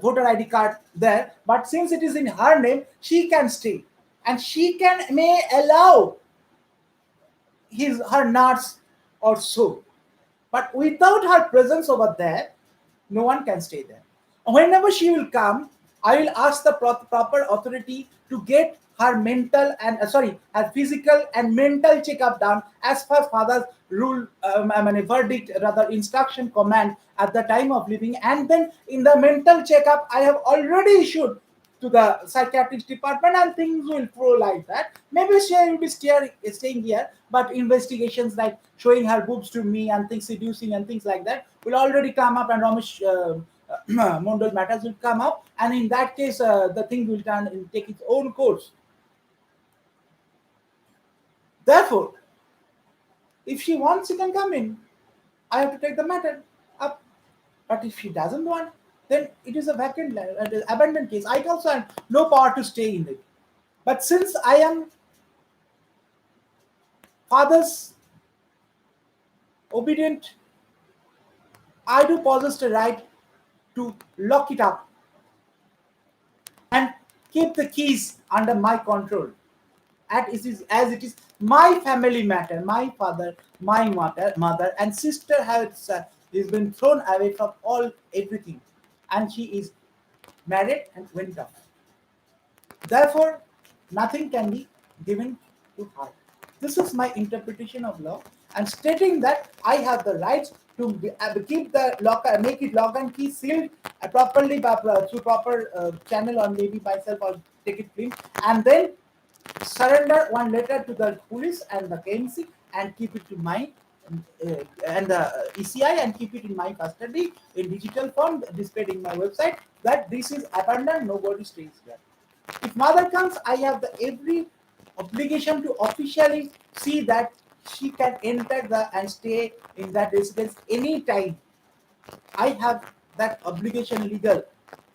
voter ID card there. But since it is in her name, she can stay, and she may allow her nuts or so. But without her presence over there, no one can stay there. Whenever she will come, I will ask the proper authority to get her mental and her physical and mental checkup done as per father's rule, verdict, rather instruction, command at the time of living. And then in the mental checkup, I have already issued to the psychiatrist department, and things will flow like that. Maybe she will be staying here, but investigations like showing her boobs to me and things, seducing and things like that will already come up, and Ramesh Mondal matters will come up, and in that case, the thing will turn and take its own course. Therefore, if she wants, she can come in. I have to take the matter up. But if she doesn't want, then it is a vacant land, abandoned case. I also have no power to stay in it. But since I am father's obedient, I do possess the right to lock it up and keep the keys under my control. As it is my family matter, my father, my mother and sister has been thrown away from all everything, and she is married and went off. Therefore, nothing can be given to her. This is my interpretation of law, and stating that I have the rights to keep the lock, make it lock and key sealed properly through proper channel, or maybe myself, or take it clean, and then surrender one letter to the police and the KMC and keep it to my and the ECI, and keep it in my custody in digital form displayed in my website that this is abandoned, nobody stays there. If mother comes, I have the every obligation to officially see that she can enter the and stay in that residence anytime. I have that obligation legal.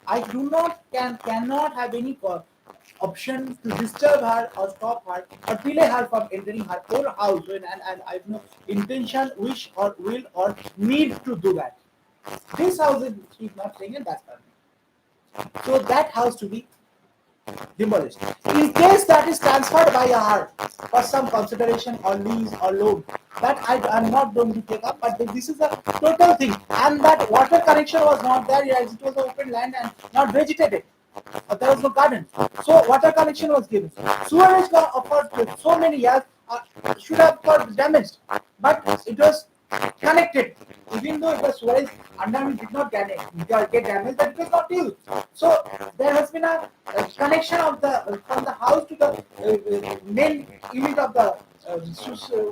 I do not cannot have any option to disturb her or stop her or delay her from entering her own house and I have no intention, wish or will or need to do that. This house is she is not staying in, that's permanent. So that house to be demolished. In case that is transferred by her for some consideration or lease or loan, that I am not going to take up, but this is a total thing. And that water connection was not there, as it was open land and not vegetated. There was no garden. So water connection was given. Sewerage got for so many years should have got damaged, but it was connected. Even though it was sewerage underneath did not get damaged, but it was not used. So there has been a connection of the from the house to the main unit of the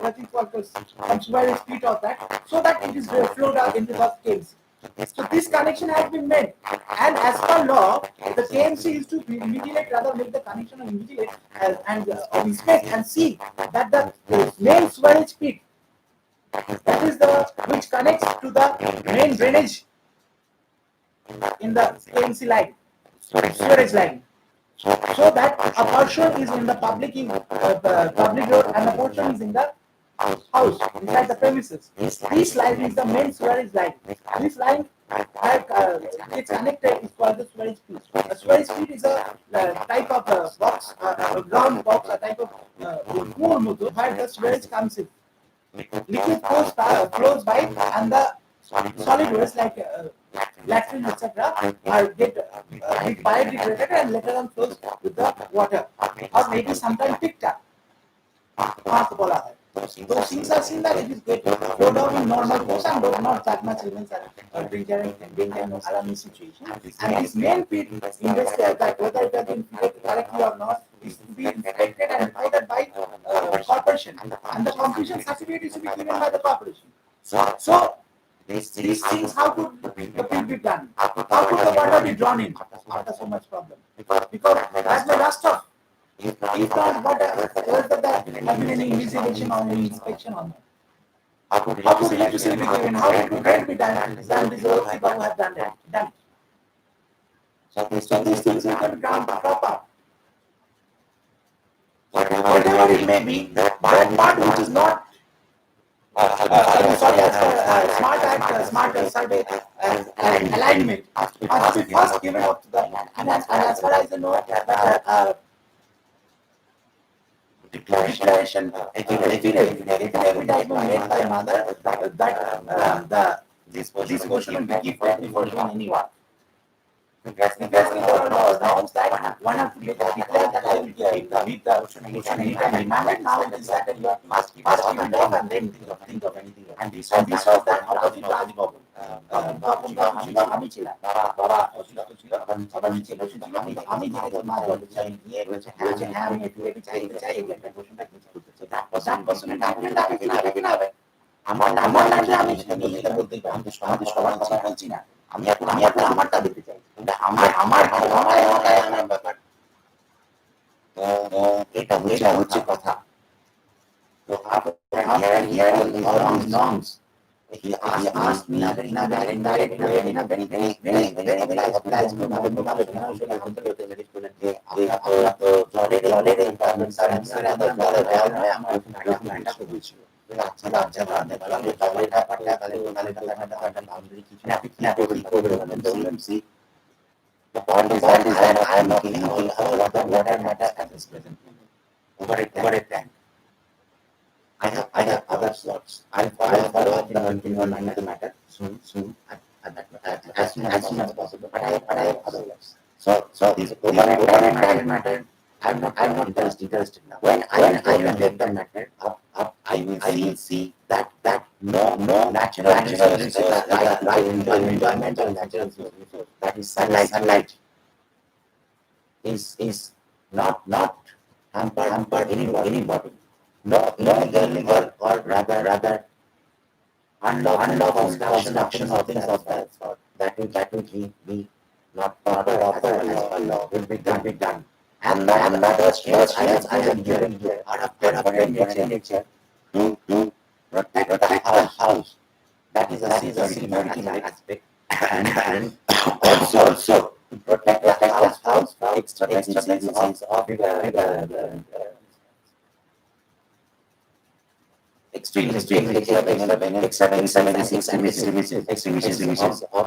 what is called the sewerage street of that, so that it is flowed out into the caves. So this connection has been made, and as per law, the KMC is to invigilate, rather make the connection of invigilate and inspect and see that the main sewerage pit, that is the which connects to the main drainage in the KMC line, sewerage line. So that a portion is in the public road and a portion is in the house inside the premises. This line is the main sewerage line. This line it's connected is called the sewerage pit. A sewerage pit is a type of box, a ground box, a type of where the sewerage comes in. Liquid flows by, and the solid waste like latrine, etc., are get biodegraded and later on flows with the water, or maybe sometimes picked up. Those things are seen that it is get flowed out in normal course and not that much remains a danger and alarming situation. And this main pit invested that whether it has been fitted correctly or not is to be inspected and either by corporation, and the completion certificate is to be given by the corporation. So these things, how could the pit be done? How could the water be drawn in after so much problem? Because that's the last of. If not, what whether there have been any investigation or any inspection on that? How could electricity be given? How could rent be done? Than these other people who have done it. So these things will be done proper. Whatever it may be, that part which is not smart survey alignment must be first given up to them. And as far as I know, that declaration affidavit made by mother that this portion will be given before doing any work. Previously, there were norms that one have to declare that I will leave the ocean anytime remanded. Now it is that you have to first give it off and then think of anything. And this was that out of the Rajbabu. আমি ছিলাম বাবা অসুস্থ ছিল সবাই নিচে বসেছিল আমি যেহেতু মা বলতে চাই গিয়ে বলছে হ্যাঁ আমি একটু চাইতে চাই এই একটা কোশ্চেনটা কিছু করতে চাই that কোশ্চেনের ডাকুমেন্ট কিনা হবে আমার লাগলে আমি সেটা বলতেই পারি আমাদের সবার কথা বলছি না আমি এখন আমারটা দিতে চাই, আমার আমার আমার এলাকায় আমার ব্যাপার। তো এটা হচ্ছে কথা। তো after hearing all these norms, if you ask me in a very indirect way, in a very obliged যে আপনারা তো জলের requirements are দেওয়া নয়, আমার একটা বলছিল। আচ্ছা জলের ব্যাপারটা তাহলে একটা boundary কিছু আপনি কি করবেন বললেন, see, the point is that I am not thinking about the water matter at this present moment. Over a tank. I have other slots. I'll follow up the environmental matter soon as soon as possible. But I have other slots. So these environmental matter, I'm not just interested now. When I will get the matter up, I will see that no natural resources, right environmental natural resource, that is sunlight is not hamper anybody. No illegal or rather unlawful construction of things of that sort. That will be not proper as law will be done. And that I am hearing here out of nature to protect the house. That is a security aspect. And also to protect the house from externalities of the extreme extremism of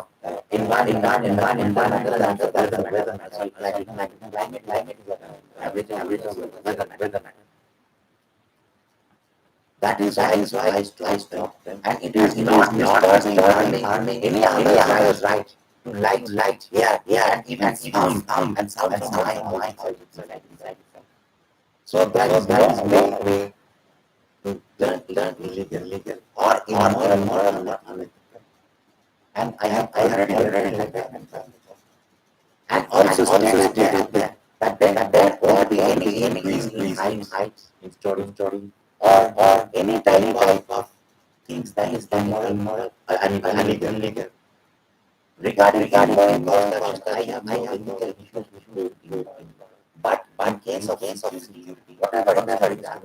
environmental and weather matter, like climate is weather matter. That is why I stop them, and it is not harming any other right to light, yeah, and even sound from my house inside. So that is no way to learn illegal or immoral, and I have already read that. And also stated that there won't be any increase in heights in story or any type of things that is immoral and illegal. Regarding construction, I have no issues with but in case of security, whatever is done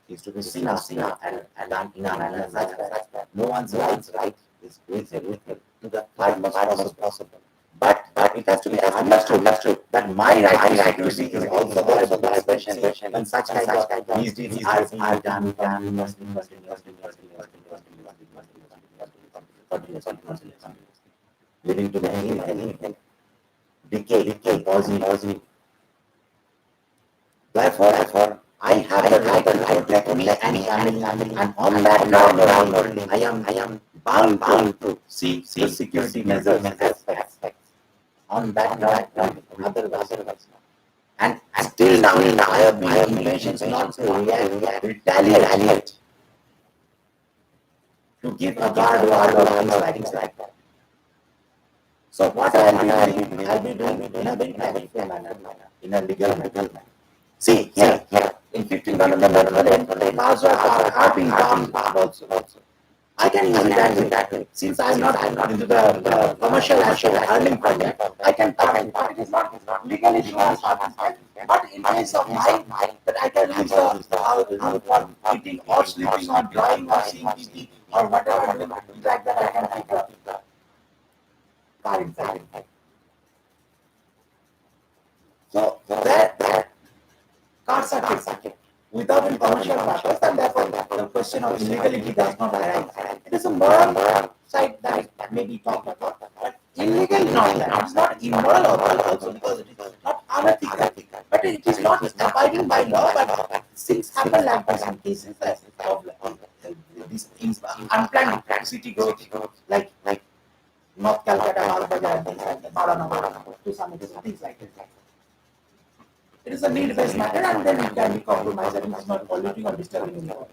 is to be seen and done in a manner such that no one's right is to the farthest possible. But it has to be understood that my right to see is also there by expression when such kind of misdeeds are done, we must continuously leading to the decay, causing. Therefore, I have the right to protect me and family, and on that ground only, I am bound to see the security measures aspects on that ground, otherwise not. And still now, I have mentioned not to retaliate, to give a guard or things like that. So what I'll be doing in a very practical manner, in a legal manner. See, here, in 15 cars are being bound also. I can use it that way. Since I'm not into the commercial aspect earning from that, I can it is not legally but in case of mine, that I can use the for eating or sleeping or drawing or seeing TV or whatever like that, I can keep the car inside. So that cars are kept without any commercial purpose, and therefore the question of illegality does not arise. It is a moral side that may be talked about, but illegal not that. It's not immoral also because it is not unethical, but it is not abiding by law. But things happen like this in cases of these things, unplanned city growth, like North Calcutta, Malbaja, Maranam, to some extent, things like this. It is a need-based matter, and then it can be compromised and it's not polluting or disturbing anyone.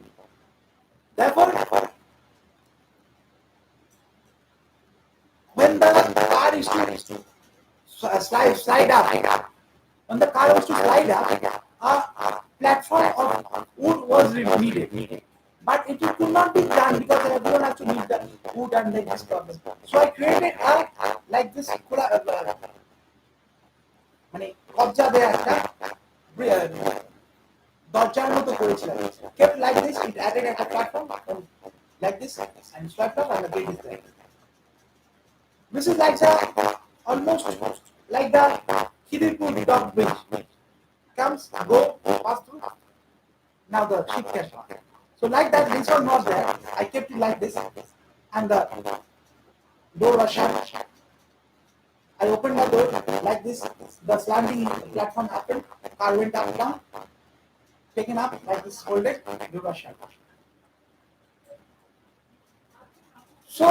Therefore, when the car is to slide up, when the car was to slide up, a platform of wood was needed. But it could not be done because everyone has to leave the wood and make this problem. So I created a like this মানে কবজা দেয়া একটা দরজার মতো করেছিলাম, kept like this, it added a platform like this and swept up and the gate is there. This is like the almost like the Khidirpur dock bridge, comes, go, pass through, now the ship can pass. So like that, this was not there, I kept it like this and the door was shut. I opened the door like this, the slanting platform happened, car went up down, taken up like this, folded, door was shut. So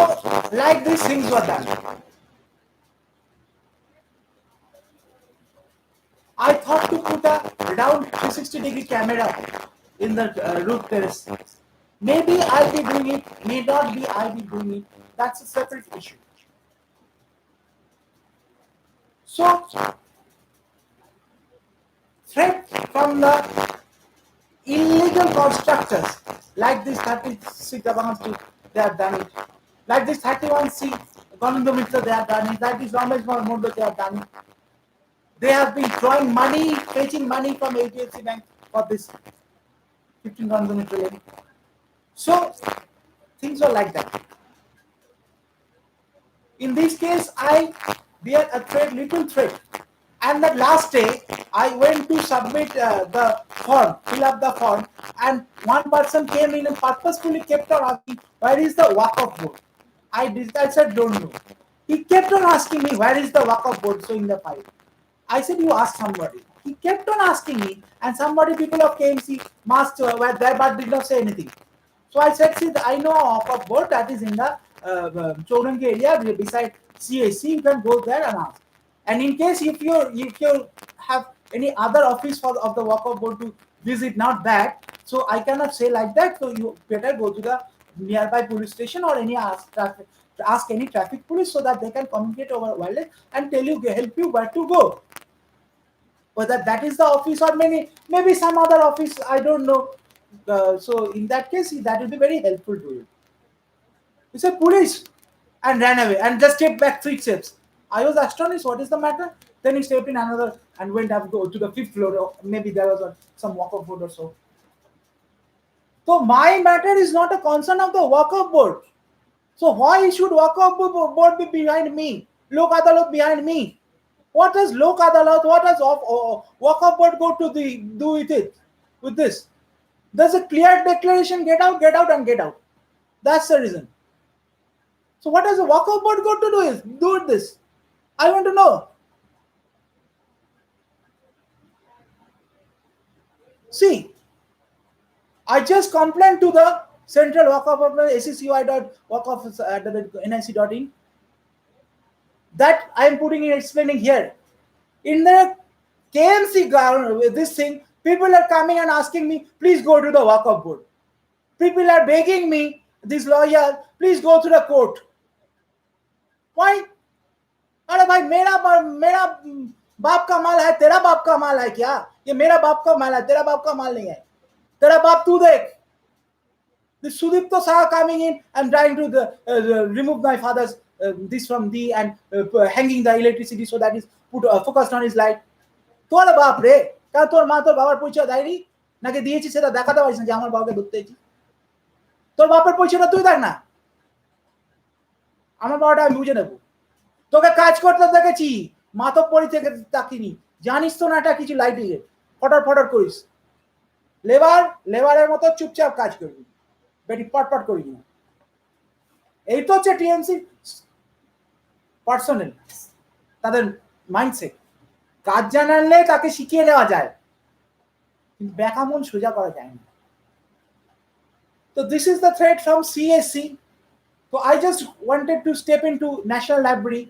like these things were done. I thought to put a round 360-degree camera in the roof terrace. Maybe I'll be doing it, may not be I'll be doing it. That's a separate issue. So, threat from the illegal constructors, like this 36 Daban Street, they have done it. Like this 31C Govinda Mitra, they have done it. Like this Ramesh Mondo, they have done it. They have been drawing money, fetching money from HDFC Bank for this 15 Govinda Mitra lane. So, things are like that. In this case, I bear a threat, little threat. And that last day, I went to submit the form, fill up the form, and one person came in and purposefully kept on asking, where is the walk-off board? I said, don't know. He kept on asking me, where is the walk-off board showing the file? I said, you ask somebody. He kept on asking me, and somebody, people of KMC, must were there but did not say anything. So I said, see, I know a walk-off board that is in the Chowrangi area beside CAC. You can go there and ask. And in case if you have any other office of the walk-off board to visit, not that, so I cannot say like that. So you better go to the nearby police station or ask any traffic police so that they can communicate over wireless and tell you, help you where to go. Whether that is the office or maybe some other office, I don't know. So in that case, that will be very helpful to you. He said police and ran away and just stepped back 3 steps. I was astonished. What is the matter? Then he stepped in another and went up to the 5th floor. Or maybe there was some walk-off board or so. So my matter is not a concern of the walk-off board. So why should walk-off board be behind me? Lok Adalat behind me? What does Lok Adalat? What does walk-off board go to do with it? With this, there's a clear declaration: get out, and get out. That's the reason. So what does the walk-off board got to do with this? I want to know. See, I just complained to the central walk-off of accy.walkoff@nic.in. That I am putting in explaining here. In the KMC ground with this thing, people are coming and asking me, please go to the walk-off board. People are begging me, this lawyer, please go to the court. Why? अरे भाई मेरा बाप का माल है, तेरा बाप का माल है क्या? ये मेरा बाप का माल है, तेरा बाप का माल नहीं है. तेरा बाप तू देख. This Sudipto Saha coming in and trying to remove my father's this from the and hanging the electricity so that is put focused on his light. তোর বাপ রে, কারণ তোর মা তোর বাবার পরিচয় দেয়নি নাকি দিয়েছি সেটা দেখাতে পারিস না যে আমার বাবাকে ধরতেছি? তোর বাপের পরিচয়টা তুই দেখ না, আমার বাবাটা আমি বুঝে নেবো. তোকে কাজ করতে দেখেছি, মাতব পরি থেকে তাকিনি, জানিস তো না এটা কিছু লাইটিং এর, ফটর করিস, লেবারের মতো চুপচাপ কাজ করবি, বেটি পটপট করিস না. এই তো হচ্ছে টিএমসি পার্সোনাল, তাদের মাইন্ডসেট. কাজ জানালে তাকে শিখিয়ে নেওয়া যায়, কিন্তু ব্যাকামন সোজা করা যায় না. তো this is the threat from CSC. So I just wanted to step into National Library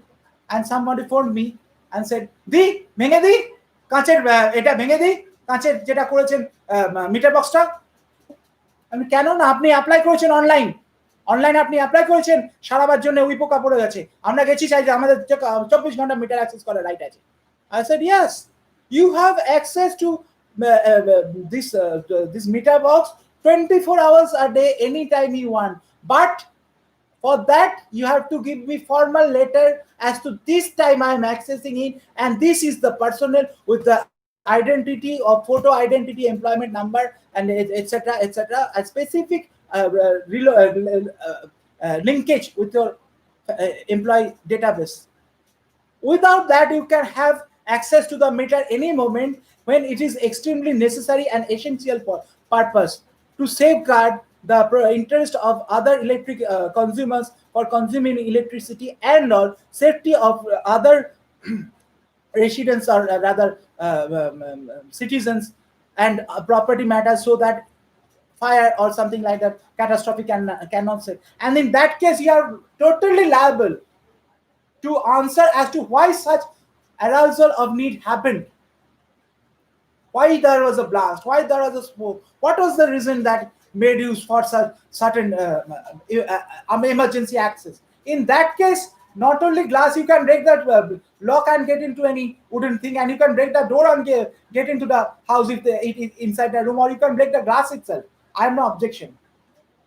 and somebody phoned me and said, "Di, bhenge di, কাঁচের এটা ভেঙে দি, কাঁচের যেটা করেছেন মিটার বক্সটা." আমি কেন না, আপনি অ্যাপ্লাই করেছেন অনলাইন আপনি অ্যাপ্লাই করেছেন, সারাবার জন্য ওই পোকা পড়ে গেছে, আমরা গেছি চাই যে আমাদের 24 ঘন্টা মিটার অ্যাক্সেস করার রাইট আছে. I said, yes, you have access to this meter box 24 hours a day, anytime you want. But for that, you have to give me formal letter as to this time I am accessing it, and this is the personnel with the identity or photo identity, employment number, and etc. etc. A specific linkage with your employee database. Without that, you can have access to the meter any moment when it is extremely necessary and essential for purpose to safeguard the interest of other electric consumers for consuming electricity and or safety of other residents or rather citizens and property matters, so that fire or something like that catastrophic cannot say. And in that case, you are totally liable to answer as to why such arousal of need happened, why there was a blast, why there was a smoke, what was the reason that made use for such certain emergency access. In that case, not only glass, you can break that lock and get into any wooden thing, and you can break the door and get into the house if it is inside the room, or you can break the glass itself. I have no objection.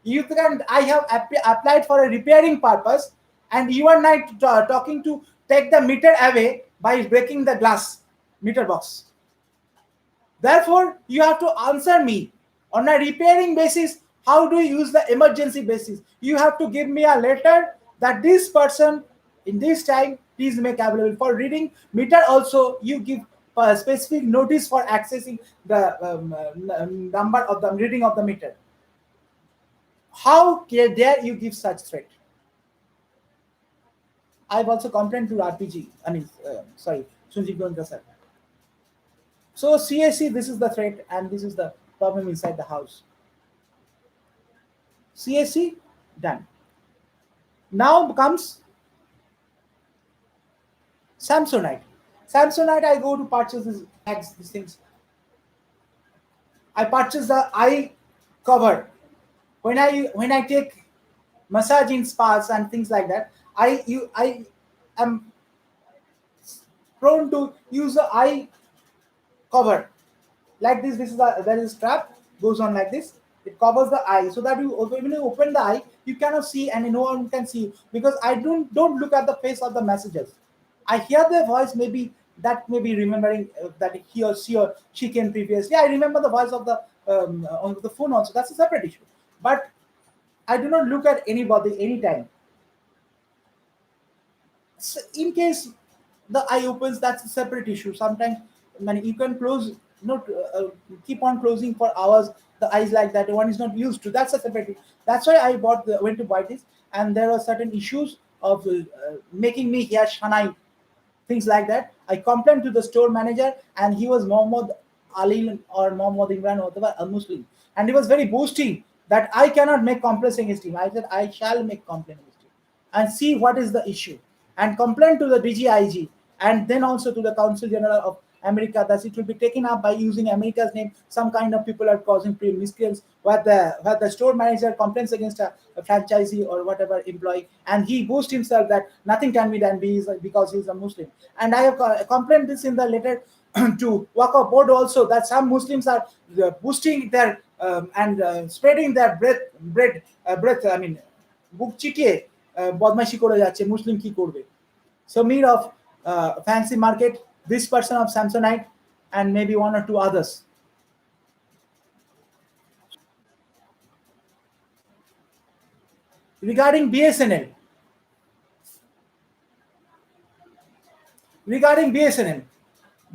You can, I have applied for a repairing purpose, and you are not talking to take the meter away by breaking the glass meter box. Therefore, you have to answer me on a repairing basis. How do you use the emergency basis? You have to give me a letter that this person in this time please make available for reading meter. Also, you give a specific notice for accessing the number of the reading of the meter. How dare you give such threat? I've also complained to RPG. I mean, sorry, Sunjit Goenka sir. So CAC, this is the threat, and this is the problem inside the house. CAC done. Now comes Samsonite. Samsonite, I go to purchase these bags, these things. I purchase the eye cover. When I take massage in spas and things like that, I am prone to use the eye cover like this. This is there is a strap goes on like this. It covers the eye so that when you open the eye, you cannot see and no one can see you, because I don't look at the face of the messages. I hear their voice, maybe that may be remembering that he or she came previously. I remember the voice of the on the phone also. That's a separate issue. But I do not look at anybody anytime. So in case the eye opens, that's a separate issue. Sometimes when you can close, not keep on closing for hours the eyes like that. One is not used to. That's a separate issue. That's why I went to buy this, and there are certain issues of making me hear Shanai, things like that. I complained to the store manager, and he was Mohammed Ali or Mohammed Imran or whatever, a Muslim, and he was very boasting that I cannot make complaints against him. I said I shall make complaint against him and see what is the issue, and complain to the DGIG, and then also to the Council General of America, that it will be taken up by using America's name. Some kind of people are causing miscreants where the store manager complains against a franchisee or whatever employee, and he boasts himself that nothing can be done because he is a Muslim. And I have complained this in the letter to Waqf board also, that some Muslims are boosting their and spreading their breath. I mean, বুক চিটিয়ে বদমাইশি করে যাচ্ছে, মুসলিম কি করবে? Samir of Fancy Market, this person of Samsonite, and maybe one or two others. Regarding BSNL,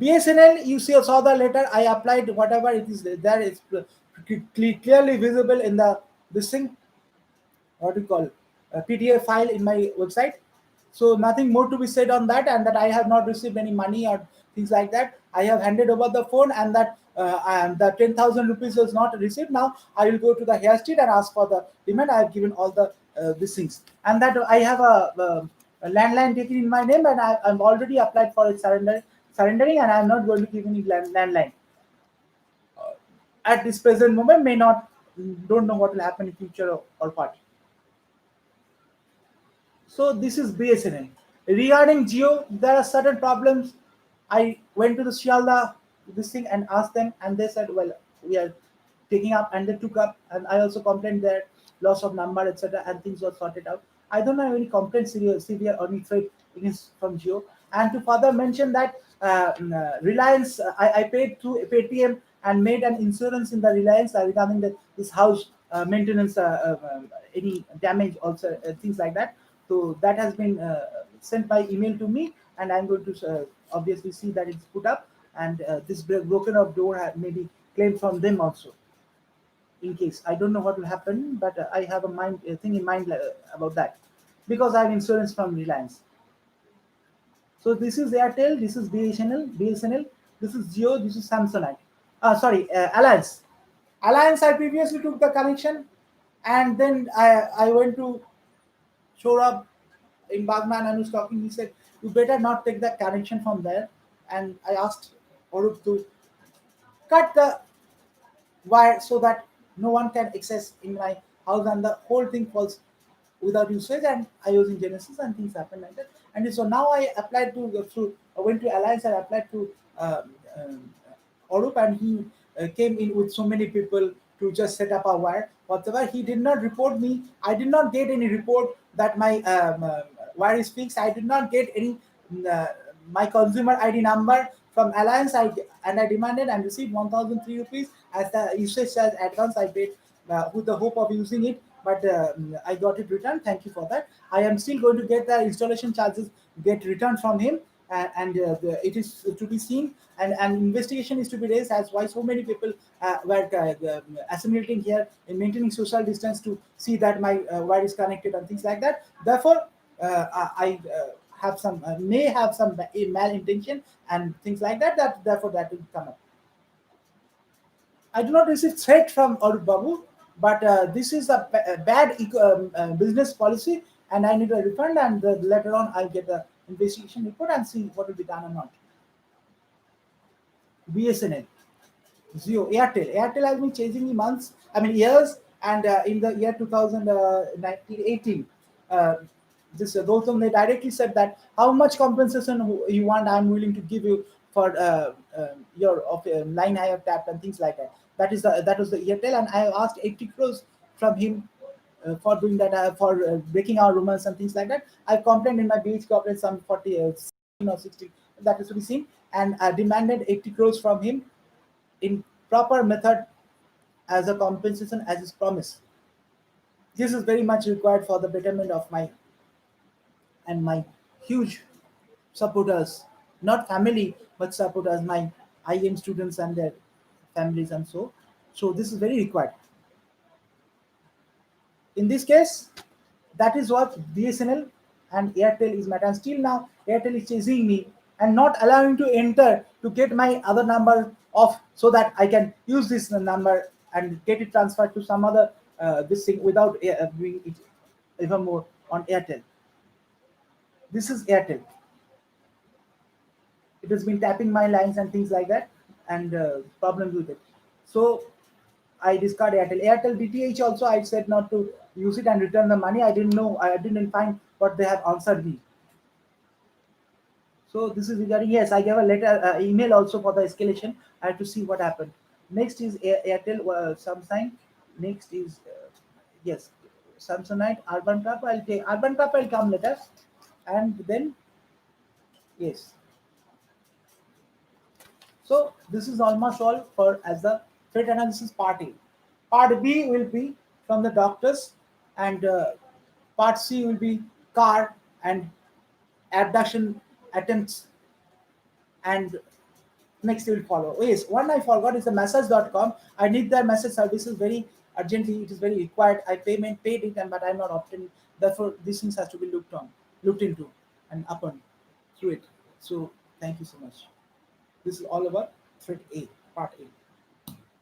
BSNL, you saw the letter. I applied whatever it is there. It's clearly visible in the this thing. What do you call PDF file in my website. So nothing more to be said on that, and that I have not received any money or things like that. I have handed over the phone, and that and the 10,000 rupees was not received. Now I will go to the hair street and ask for the demand. I have given all the these things, and that I have a landline taken in my name, and I'm already applied for it surrendering, and I'm not going to give any landline at this present moment. May not, don't know what will happen in future or what. So this is BSNL. Regarding Geo, there are certain problems. I went to the Shialda this thing and asked them, and they said, well, we are taking up, and they took up, and I also complained that loss of number, etc., and things were sorted out. I don't have any complaint severe or any threat against from Geo. And to further mention that Reliance, I paid through Paytm and made an insurance in the Reliance regarding this house maintenance, any damage also, things like that. So that has been sent by email to me, and I'm going to obviously see that it's put up, and this broken up door may be claimed from them also. In case I don't know what will happen, but I have a thing in mind about that, because I have insurance from Reliance. So this is Airtel, this is BSNL, this is Geo, this is Samsonite. Sorry, Alliance. Alliance, I previously took the connection, and then I went to Shorab in Bagman, and was talking. He said, "You better not take the connection from there." And I asked Arup to cut the wire so that no one can access in my house, and the whole thing falls without usage. And I was in Genesis, and things happen like that. And so now I applied to through I went to Alliance and applied to Arup, and he came in with so many people to just set up a wire whatever. He did not report me. I did not get any report that my wire is fixed. I did not get any uh, my consumer ID number from Alliance. I demanded and received 1,003 rupees as the usage charge advance I paid with the hope of using it. But I got it returned. Thank you for that. I am still going to get the installation charges get returned from him, and it is to be seen, and an investigation is to be raised as why so many people were assimilating here in maintaining social distance to see that my wire is connected and things like that. Therefore, I have some may have some malintention and things like that. That therefore that will come up. I do not receive threat from Arup Babu, but this is a bad business policy, and I need a refund. And later on, I'll get the investigation report and see what will be done or not. BSNL, Zio, Airtel. Airtel has been chasing me months, I mean years, and in the year 2018, uh, this Gautam, they directly said that how much compensation you want, I'm willing to give you for your line I have tapped and things like that. That was the Airtel, and I asked 80 crores from him for doing that, for breaking our rumors and things like that. I complained in my BH corporate some 40 or 60, that is to be seen, and demanded 80 crores from him in proper method as a compensation as is promised. This is very much required for the betterment of my and my huge supporters, not family, but supporters, my IM students and their families, and so. So this is very required. In this case, that is what BSNL and Airtel is matter. And still now, Airtel is chasing me and not allowing to enter to get my other number off so that I can use this number and get it transferred to some other this thing without doing it even more on Airtel. This is Airtel. It has been tapping my lines and things like that, and problems with it. So I discard Airtel. Airtel DTH also I said not to use it and return the money. I didn't know. I didn't find what they have answered me. So this is regarding, yes, I gave a letter email also for the escalation. I have to see what happened. Next is Airtel Samsung. Next is yes, Samsonite, Urban Cup. I'll take Urban Cup. I'll come later, and then yes. So this is almost all for as the threat analysis part A. Part B will be from the doctors, and part C will be car and abduction attempts, and next will follow. Oh, yes, one I forgot is the message.com. I need their message services very urgently. It is very required. I paid it, and but I'm not obtaining. Therefore, these things has to be looked into, and upon through it. So thank you so much. This is all about threat A, part A.